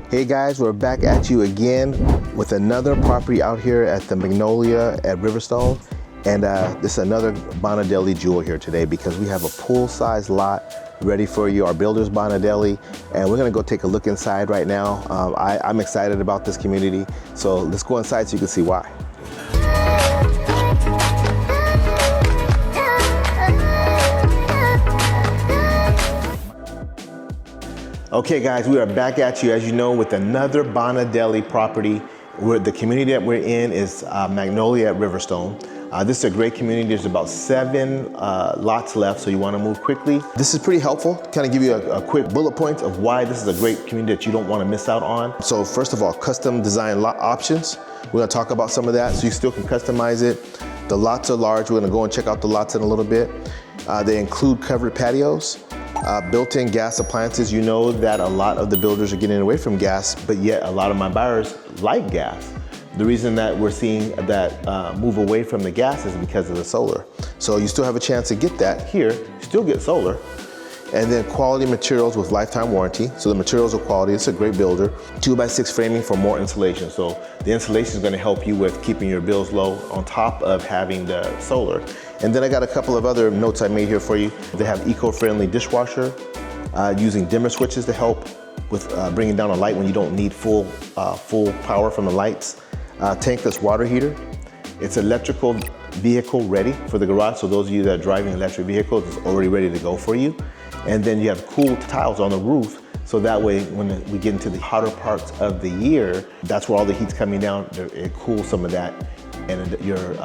Hey guys, we're back at you again with another property out here at the Magnolia at Riverstone. And this is another Bonadelle jewel here today because we have a pool-sized lot ready for you, our builder's Bonadelle, and we're gonna go take a look inside right now. I'm excited about this community, so let's go inside so you can see why. Okay guys, we are back at you, as you know, with another Bonadelle property. The community that we're in is Magnolia at Riverstone. This is a great community. There's about 7 lots left, so you want to move quickly. This is pretty helpful, kind of give you a quick bullet point of why this is a great community that you don't want to miss out on. So first of all, custom design lot options. We're going to talk about some of that, so you still can customize it. The lots are large. We're going to go and check out the lots in a little bit. They include covered patios. Built-in gas appliances. You know that a lot of the builders are getting away from gas, but yet a lot of my buyers like gas. The reason that we're seeing that move away from the gas is because of the solar. So you still have a chance to get that here. You still get solar. And then quality materials with lifetime warranty. So the materials are quality. It's a great builder. 2x6 framing for more insulation. So the insulation is going to help you with keeping your bills low on top of having the solar. And then I got a couple of other notes I made here for you. They have eco-friendly dishwasher, using dimmer switches to help with bringing down a light when you don't need full power from the lights. Tankless water heater. It's electrical vehicle ready for the garage. So those of you that are driving electric vehicles, it's already ready to go for you. And then you have cool tiles on the roof. So that way, when we get into the hotter parts of the year, that's where all the heat's coming down. It cools some of that, and your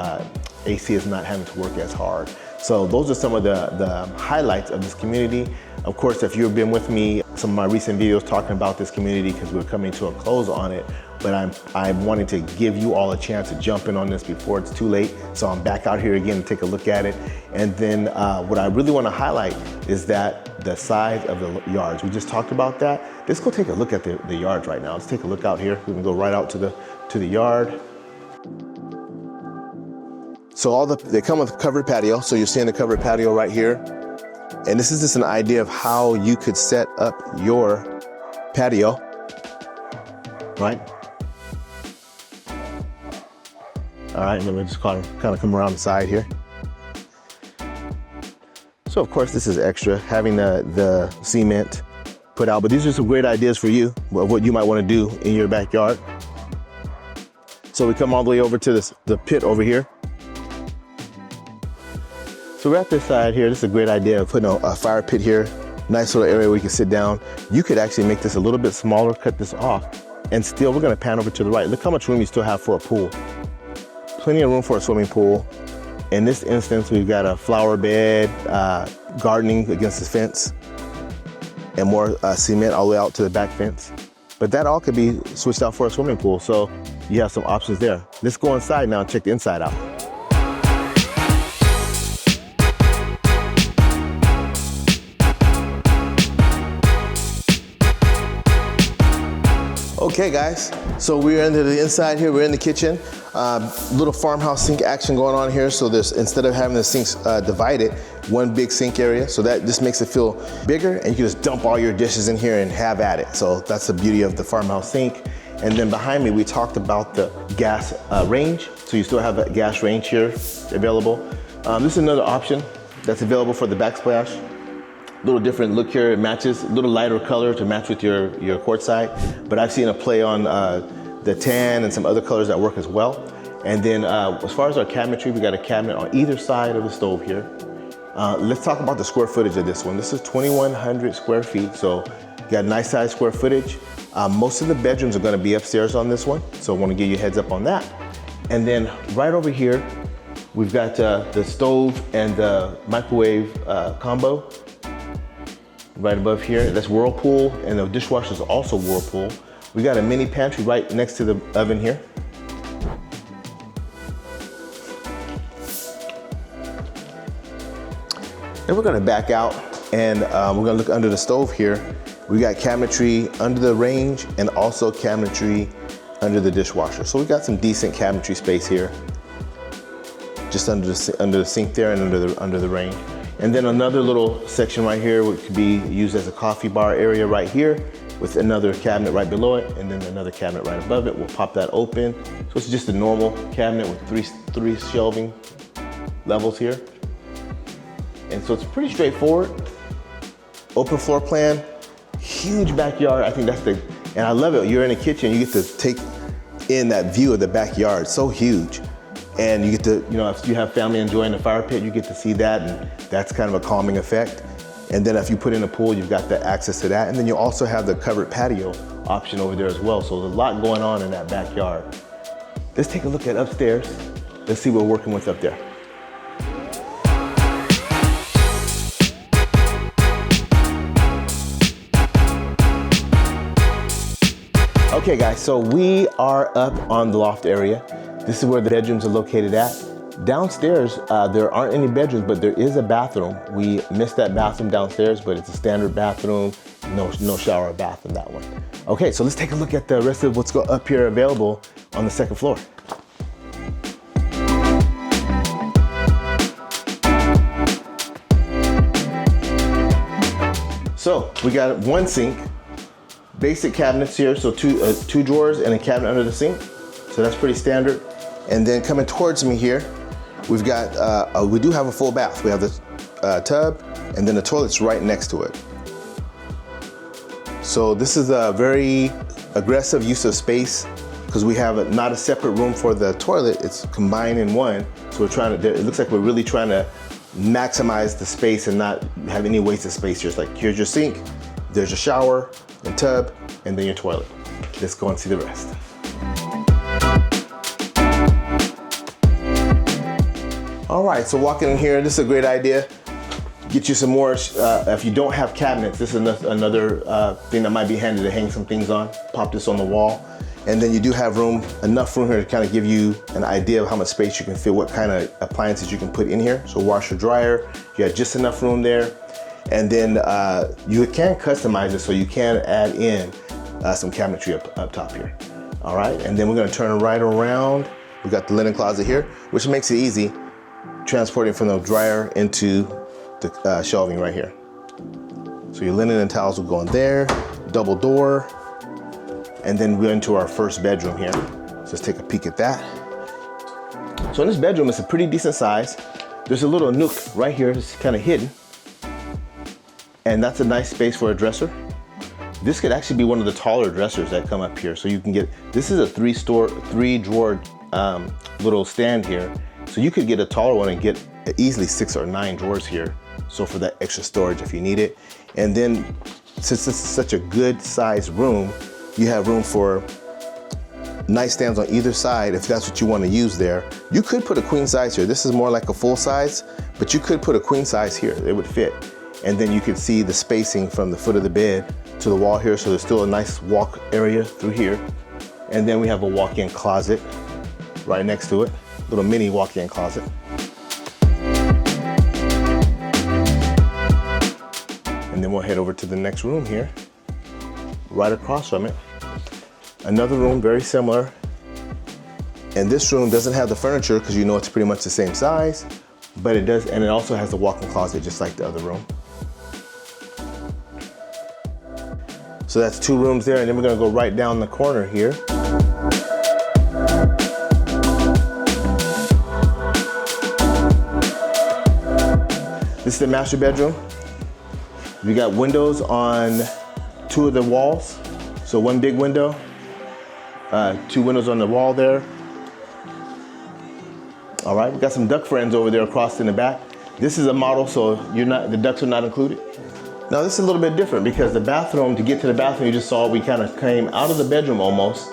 AC is not having to work as hard. So those are some of the highlights of this community. Of course, if you've been with me, some of my recent videos talking about this community because we're coming to a close on it, but I'm wanting to give you all a chance to jump in on this before it's too late. So I'm back out here again to take a look at it. And then what I really want to highlight is that the size of the yards. We just talked about that. Let's go take a look at the yards right now. Let's take a look out here. We can go right out to the yard. So they come with covered patio. So you're seeing the covered patio right here. And this is just an idea of how you could set up your patio, right? All right, let me just kind of come around the side here. So of course this is extra, having the cement put out, but these are some great ideas for you of what you might want to do in your backyard. So we come all the way over to the pit over here. So we're at this side here. This is a great idea of putting a fire pit here. Nice little area where you can sit down. You could actually make this a little bit smaller, cut this off, and still we're gonna pan over to the right. Look how much room you still have for a pool. Plenty of room for a swimming pool. In this instance, we've got a flower bed, gardening against the fence, and more cement all the way out to the back fence. But that all could be switched out for a swimming pool. So you have some options there. Let's go inside now and check the inside out. Okay guys, so we're into the inside here, we're in the kitchen. Little farmhouse sink action going on here. So there's, instead of having the sinks divided, one big sink area. So that just makes it feel bigger, and you can just dump all your dishes in here and have at it. So that's the beauty of the farmhouse sink. And then behind me, we talked about the gas range. So you still have a gas range here available. This is another option that's available for the backsplash. Little different look here, it matches, a little lighter color to match with your quartzite, but I've seen a play on the tan and some other colors that work as well. And then as far as our cabinetry, we got a cabinet on either side of the stove here. Let's talk about the square footage of this one. This is 2,100 square feet, so you got nice size square footage. Most of the bedrooms are gonna be upstairs on this one, so I wanna give you a heads up on that. And then right over here, we've got the stove and the microwave combo. Right above here, that's Whirlpool, and the dishwasher is also Whirlpool. We got a mini pantry right next to the oven here. Then we're gonna back out, and we're gonna look under the stove here. We got cabinetry under the range and also cabinetry under the dishwasher. So we got some decent cabinetry space here, just under the sink there and under the range. And then another little section right here, which could be used as a coffee bar area right here, with another cabinet right below it, and then another cabinet right above it. We'll pop that open. So it's just a normal cabinet with three shelving levels here. And so it's pretty straightforward. Open floor plan, huge backyard. I think that's and I love it. You're in the kitchen, you get to take in that view of the backyard, so huge. And you get to, if you have family enjoying the fire pit, you get to see that, and that's kind of a calming effect. And then if you put in a pool, you've got the access to that. And then you also have the covered patio option over there as well. So there's a lot going on in that backyard. Let's take a look at upstairs. Let's see what we're working with up there. Okay guys, so we are up on the loft area. This is where the bedrooms are located at. Downstairs, there aren't any bedrooms, but there is a bathroom. We missed that bathroom downstairs, but it's a standard bathroom. No shower or bath in that one. Okay, so let's take a look at the rest of what's up here available on the second floor. So we got one sink, basic cabinets here, so two drawers and a cabinet under the sink. So that's pretty standard. And then coming towards me here, we've got, we do have a full bath. We have the tub, and then the toilet's right next to it. So this is a very aggressive use of space, because we have not a separate room for the toilet, it's combined in one. So we're trying to, it looks like we're really trying to maximize the space and not have any wasted space here. It's like, here's your sink, there's your shower and tub, and then your toilet. Let's go and see the rest. All right, so walking in here, this is a great idea. Get you some more, if you don't have cabinets, this is another thing that might be handy to hang some things on. Pop this on the wall. And then you do have enough room here to kind of give you an idea of how much space you can fit, what kind of appliances you can put in here. So washer, dryer, you have just enough room there. And then you can customize it, so you can add in some cabinetry up top here. All right, and then we're gonna turn right around. We got the linen closet here, which makes it easy, transporting from the dryer into the shelving right here. So your linen and towels will go in there, double door, and then we're into our first bedroom here. So let's take a peek at that. So in this bedroom, it's a pretty decent size. There's a little nook right here, it's kind of hidden. And that's a nice space for a dresser. This could actually be one of the taller dressers that come up here. So you can get, this is a three drawer little stand here. So you could get a taller one and get easily 6 or 9 drawers here. So for that extra storage if you need it. And then since this is such a good sized room, you have room for nightstands on either side if that's what you want to use there. You could put a queen size here. This is more like a full size, but you could put a queen size here. It would fit. And then you can see the spacing from the foot of the bed to the wall here. So there's still a nice walk area through here. And then we have a walk-in closet right next to it. Little mini walk-in closet. And then we'll head over to the next room here. Right across from it. Another room very similar. And this room doesn't have the furniture because you know it's pretty much the same size, but it does, and it also has the walk-in closet just like the other room. So that's 2 rooms there, and then we're gonna go right down the corner here. This is the master bedroom. We got windows on 2 of the walls. So 1 big window, 2 windows on the wall there. All right, we got some duck frames over there across in the back. This is a model, so the ducks are not included. Now this is a little bit different because the bathroom, to get to the bathroom, you just saw we kind of came out of the bedroom almost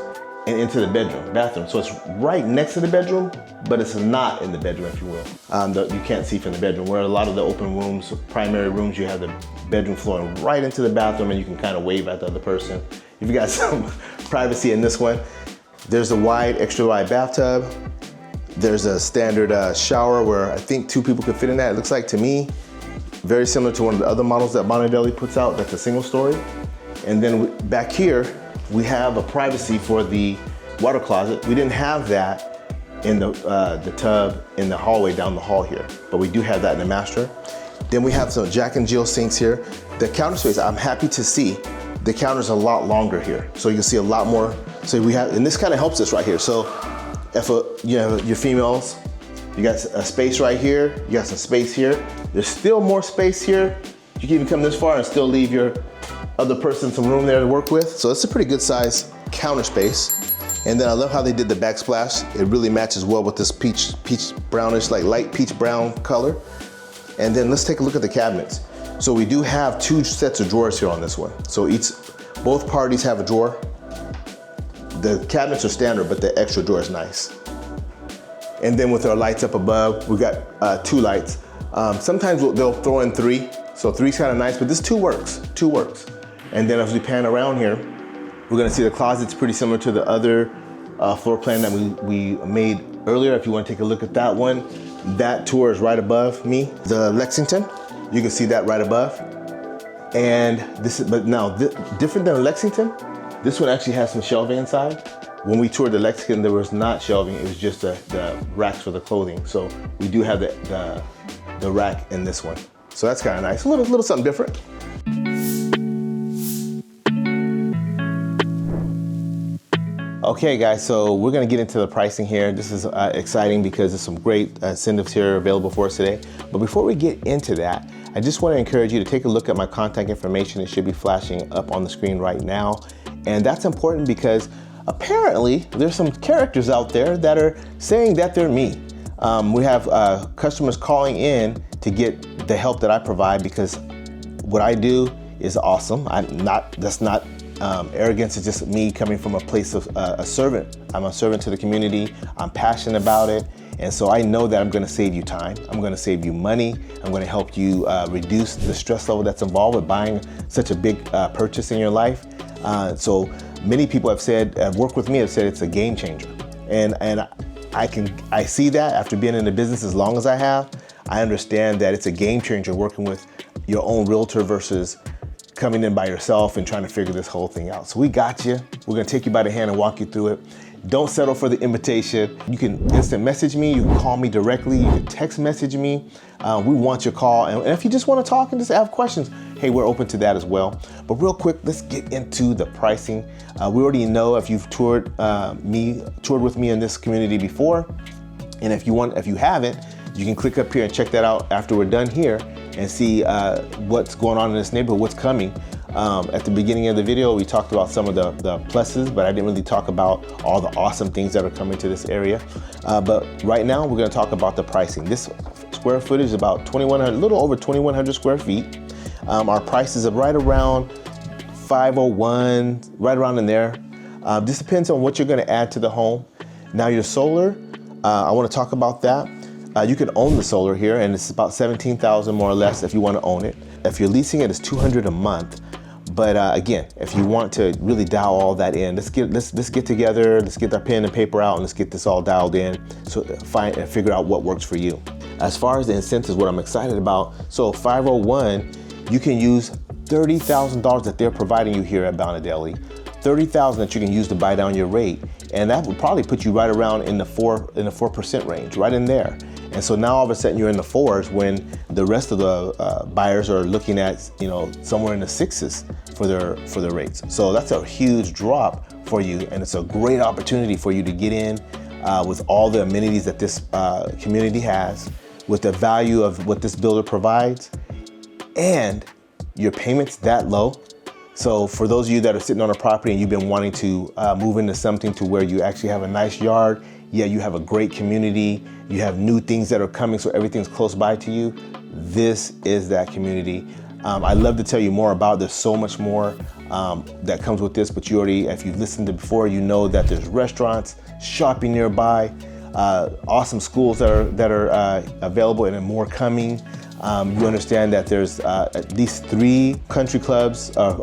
and into the bathroom. So it's right next to the bedroom, but it's not in the bedroom, if you will. You can't see from the bedroom. Where a lot of the open rooms, primary rooms, you have the bedroom flowing right into the bathroom and you can kind of wave at the other person. You've got some privacy in this one. There's a wide, extra wide bathtub. There's a standard shower where I think 2 people could fit in that. It looks like to me, very similar to one of the other models that Bonadelle puts out, that's a single story. And then back here, we have a privacy for the water closet. We didn't have that in the tub in the hallway down the hall here, but we do have that in the master. Then we have some Jack and Jill sinks here. The counter space, I'm happy to see the counter's a lot longer here. So you can see a lot more. So we have, and this kind of helps us right here. So if you know, your females, you got a space right here, you got some space here. There's still more space here. You can even come this far and still leave your other person some room there to work with. So it's a pretty good size counter space. And then I love how they did the backsplash. It really matches well with this peach brownish, like light peach brown color. And then let's take a look at the cabinets. So we do have 2 sets of drawers here on this one. So both parties have a drawer. The cabinets are standard, but the extra drawer is nice. And then with our lights up above, we've got 2 lights. Sometimes they'll throw in 3. So 3's kind of nice, but this 2 works, 2 works. And then as we pan around here, we're gonna see the closet's pretty similar to the other floor plan that we made earlier. If you wanna take a look at that one, that tour is right above me. The Lexington, you can see that right above. And but now, different than Lexington, this one actually has some shelving inside. When we toured the Lexington, there was not shelving, it was just the racks for the clothing. So we do have the rack in this one. So that's kind of nice, a little something different. Okay guys, so we're gonna get into the pricing here. This is exciting because there's some great incentives here available for us today. But before we get into that, I just wanna encourage you to take a look at my contact information. It should be flashing up on the screen right now. And that's important because apparently there's some characters out there that are saying that they're me. We have customers calling in to get the help that I provide because what I do is awesome. That's not arrogance, is just me coming from a place of a servant. I'm a servant to the community. I'm passionate about it. And so I know that I'm gonna save you time. I'm gonna save you money. I'm gonna help you reduce the stress level that's involved with buying such a big purchase in your life. So many people have said, work with me, have said it's a game changer. And I see that after being in the business as long as I have. I understand that it's a game changer working with your own realtor versus coming in by yourself and trying to figure this whole thing out. So we got you. We're gonna take you by the hand and walk you through it. Don't settle for the invitation. You can instant message me, you can call me directly, you can text message me. We want your call. And if you just wanna talk and just have questions, hey, we're open to that as well. But real quick, let's get into the pricing. We already know if you've toured with me in this community before. And if you haven't, you can click up here and check that out after we're done here and see what's going on in this neighborhood, what's coming. At the beginning of the video, we talked about some of the pluses, but I didn't really talk about all the awesome things that are coming to this area. But right now, we're gonna talk about the pricing. This square footage is about 2,100, a little over 2,100 square feet. Our prices are right around 501, right around in there. This depends on what you're gonna add to the home. Now your solar, I wanna talk about that. You can own the solar here, and it's about $17,000 more or less if you want to own it. If you're leasing it, it's $200 a month. But again, if you want to really dial all that in, let's get together, let's get our pen and paper out, and let's get this all dialed in, so find and figure out what works for you. As far as the incentives, what I'm excited about, so 501, you can use $30,000 that they're providing you here at Bonadelle. $30,000 that you can use to buy down your rate, and that would probably put you right around in the 4% range, right in there. And so now all of a sudden you're in the 4s when the rest of the buyers are looking at somewhere in the 6s for their rates. So that's a huge drop for you, and it's a great opportunity for you to get in with all the amenities that this community has, with the value of what this builder provides, and your payments that low. So for those of you that are sitting on a property and you've been wanting to move into something to where you actually have a nice yard, yeah, you have a great community, you have new things that are coming, so everything's close by to you, this is that community. I'd love to tell you more about it. There's so much more that comes with this, but you already, if you've listened to before, you know that there's restaurants, shopping nearby, awesome schools that are available and more coming. You understand that there's at least 3 country clubs, as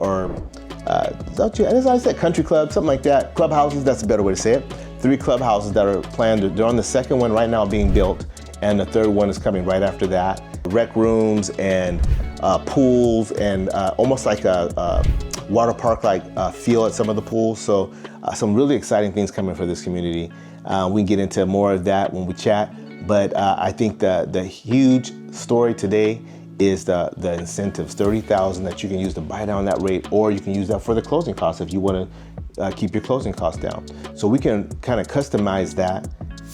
I said, country clubs, something like that. Clubhouses, that's a better way to say it. 3 clubhouses that are planned. They're on the 2nd one right now being built, and the 3rd one is coming right after that. Rec rooms and pools and almost like a water park like feel at some of the pools. So some really exciting things coming for this community. We can get into more of that when we chat. But I think the huge story today is the incentives, $30,000 that you can use to buy down that rate, or you can use that for the closing costs if you want to keep your closing costs down. So we can kind of customize that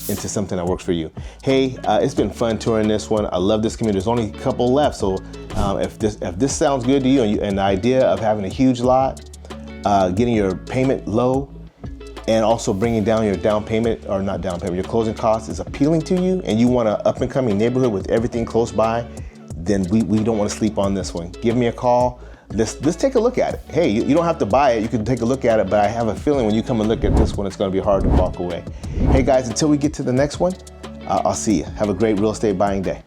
into something that works for you. Hey, it's been fun touring this one. I love this community. There's only a couple left, so if this sounds good to you, and the idea of having a huge lot, getting your payment low, and also bringing down your down payment, or not down payment, your closing costs is appealing to you, and you want an up and coming neighborhood with everything close by, then we don't want to sleep on this one. Give me a call. Let's take a look at it. Hey, you don't have to buy it. You can take a look at it, but I have a feeling when you come and look at this one, it's going to be hard to walk away. Hey guys, until we get to the next one, I'll see you. Have a great real estate buying day.